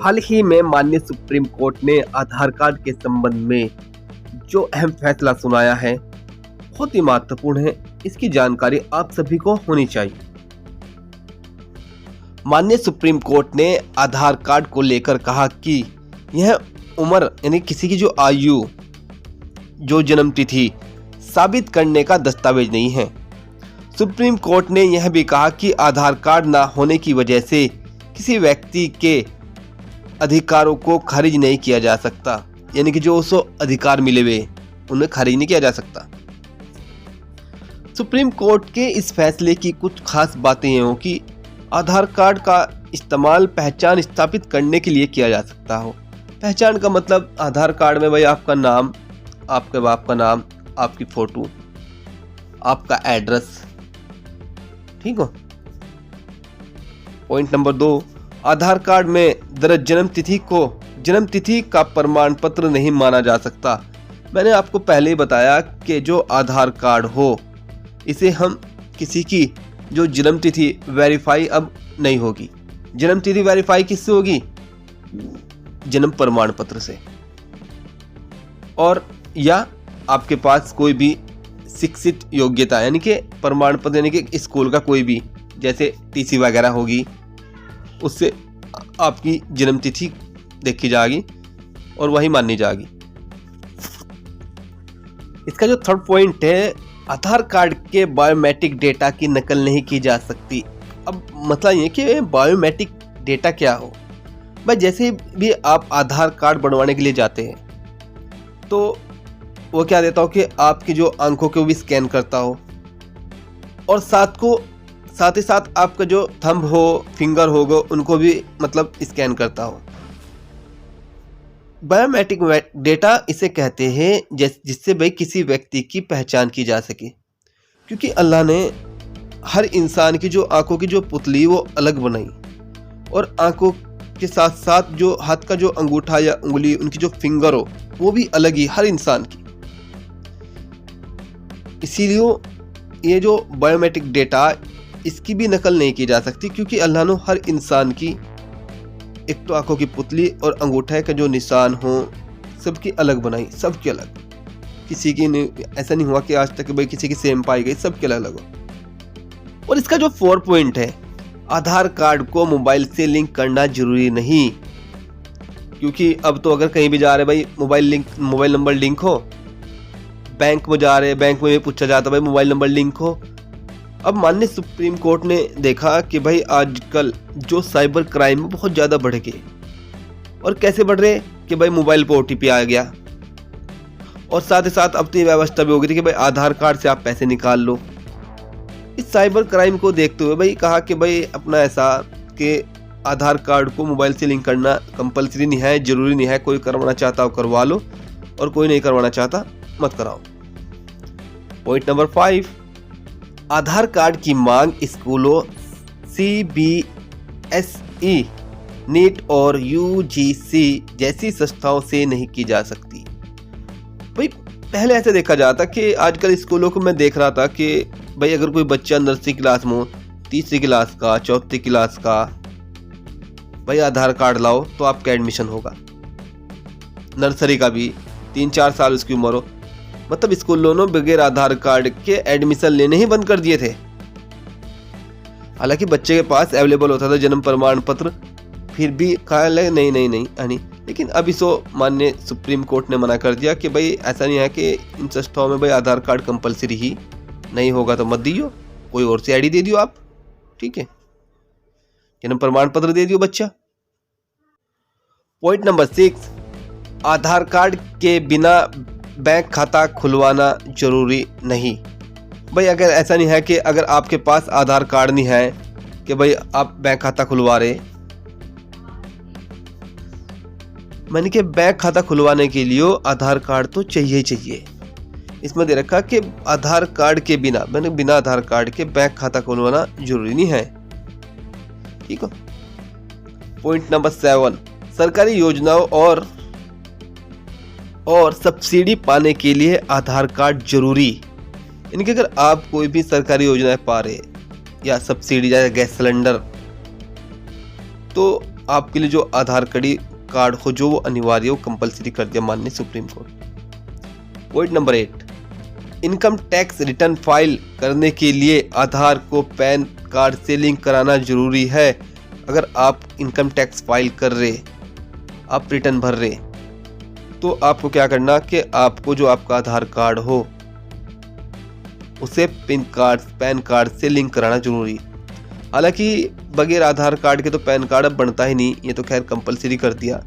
हाल ही में माननीय supreme court ने आधार कार्ड के संबंध में जो अहम फैसला सुनाया है बहुत ही महत्वपूर्ण है। इसकी जानकारी आप सभी को होनी चाहिए। माननीय सुप्रीम कोर्ट ने आधार कार्ड को लेकर कहा कि यह उम्र यानी किसी की जो आयु, जो जन्म तिथि साबित करने का दस्तावेज नहीं है। सुप्रीम कोर्ट ने यह भी कहा कि आधार कार्ड ना होने की वजह से किसी व्यक्ति के अधिकारों को खारिज नहीं किया जा सकता, यानी कि जो उसको अधिकार मिले हुए उन्हें खारिज नहीं किया जा सकता। सुप्रीम कोर्ट के इस फैसले की कुछ खास बातें ये हो कि आधार कार्ड का इस्तेमाल पहचान स्थापित करने के लिए किया जा सकता हो। पहचान का मतलब आधार कार्ड में भाई आपका नाम, आपके बाप का नाम, आपकी फोटो, आपका एड्रेस, ठीक हो। पॉइंट नंबर 2, आधार कार्ड में दर्ज जन्म तिथि का प्रमाण पत्र नहीं माना जा सकता। मैंने आपको पहले ही बताया कि जो आधार कार्ड हो इसे हम किसी की जो जन्म तिथि वेरीफाई अब नहीं होगी। जन्म तिथि वेरीफाई किससे होगी? जन्म प्रमाण पत्र से, और या आपके पास कोई भी शिक्षित योग्यता यानी कि प्रमाण पत्र, यानी कि स्कूल का कोई भी जैसे टीसी वगैरह होगी, उससे आपकी जन्म तिथि देखी जाएगी और वही मानी जाएगी। इसका जो थर्ड पॉइंट है, आधार कार्ड के बायोमेट्रिक डेटा की नकल नहीं की जा सकती। अब मतलब ये कि बायोमेट्रिक डेटा क्या हो भाई, जैसे भी आप आधार कार्ड बनवाने के लिए जाते हैं तो वो क्या देता हो कि आपकी जो आंखों को भी स्कैन करता हो और साथ ही साथ आपका जो थंब हो, फिंगर होगा, उनको भी मतलब स्कैन करता हो। बायोमेट्रिक डेटा इसे कहते हैं जिससे भाई किसी व्यक्ति की पहचान की जा सके, क्योंकि अल्लाह ने हर इंसान की जो आंखों की जो पुतली वो अलग बनाई और आंखों के साथ साथ जो हाथ का जो अंगूठा या उंगली, उनकी जो फिंगर हो वो भी अलग ही हर इंसान की। इसीलिए ये जो बायोमेट्रिक डेटा इसकी भी नकल नहीं की जा सकती, क्योंकि अल्लाह ने हर इंसान की एक तो आंखों की पुतली और अंगूठे का जो निशान हो सबकी अलग बनाई, सबकी अलग। किसी की ऐसा नहीं हुआ कि आज तक भाई किसी की सेम पाई गई, सबके अलग अलग हो। और इसका जो 4 पॉइंट है, आधार कार्ड को मोबाइल से लिंक करना जरूरी नहीं, क्योंकि अब तो अगर कहीं भी जा रहे भाई मोबाइल नंबर लिंक हो, बैंक में जा रहे, बैंक में भी पूछा जाता भाई मोबाइल नंबर लिंक हो। अब माननीय सुप्रीम कोर्ट ने देखा कि भाई आजकल जो साइबर क्राइम बहुत ज़्यादा बढ़ गए, और कैसे बढ़ रहे कि भाई मोबाइल पर OTP आ गया, और साथ ही साथ अब तो ये व्यवस्था भी हो गई थी कि भाई आधार कार्ड से आप पैसे निकाल लो। इस साइबर क्राइम को देखते हुए भाई कहा कि भाई अपना ऐसा कि आधार कार्ड को मोबाइल से लिंक करना कंपलसरी नहीं है, ज़रूरी नहीं है। कोई करवाना चाहता हो करवा लो और कोई नहीं करवाना चाहता मत कराओ। पॉइंट नंबर 5, आधार कार्ड की मांग स्कूलों, CBSE, नीट और UGC जैसी संस्थाओं से नहीं की जा सकती। भाई पहले ऐसे देखा जाता कि आजकल स्कूलों को मैं देख रहा था कि भाई अगर कोई बच्चा नर्सरी क्लास में हो, तीसरी क्लास का, चौथी क्लास का, भाई आधार कार्ड लाओ तो आपका एडमिशन होगा। नर्सरी का भी 3-4 साल उसकी उम्र हो, मतलब स्कूलों ने बगैर आधार कार्ड के एडमिशन लेने ही बंद कर दिए थे। हालांकि बच्चे के पास अवेलेबल होता था जन्म प्रमाण पत्र, फिर भी कहा नहीं। लेकिन अब इसको माननीय सुप्रीम कोर्ट ने मना कर दिया कि भाई ऐसा नहीं है कि इन संस्थाओं में भाई आधार कार्ड कंपलसरी ही नहीं होगा तो मत दियो, कोई और सी ID दे दियो आप, ठीक है, जन्म प्रमाण पत्र दे दियो बच्चा। पॉइंट नंबर 6, आधार कार्ड के बिना बैंक खाता खुलवाना जरूरी नहीं। भाई अगर ऐसा नहीं है कि अगर आपके पास आधार कार्ड नहीं है कि भाई आप बैंक खाता खुलवा रहे, मैंने कि बैंक खाता खुलवाने के लिए आधार कार्ड तो चाहिए ही चाहिए। इसमें दे रखा कि आधार कार्ड के बिना, मैंने बिना आधार कार्ड के बैंक खाता खुलवाना जरूरी नहीं है, ठीक है। पॉइंट नंबर 7, सरकारी योजनाओं और सब्सिडी पाने के लिए आधार कार्ड जरूरी। यानी कि अगर आप कोई भी सरकारी योजनाएं पा रहे या सब्सिडी जैसे गैस सिलेंडर, तो आपके लिए जो आधार कार्ड हो जो वो अनिवार्य हो, कंपलसरी कर दिया माननीय supreme court. Point number 8, income tax return file करने के लिए आधार को पैन कार्ड से लिंक कराना जरूरी है। अगर आप इनकम टैक्स फाइल कर रहे, आप रिटर्न भर रहे, तो आपको क्या करना कि आपको जो आपका आधार कार्ड हो उसे पैन कार्ड से लिंक कराना जरूरी। हालांकि बगैर आधार कार्ड के तो पैन कार्ड अब बनता ही नहीं, ये तो खैर कंपलसरी कर दिया।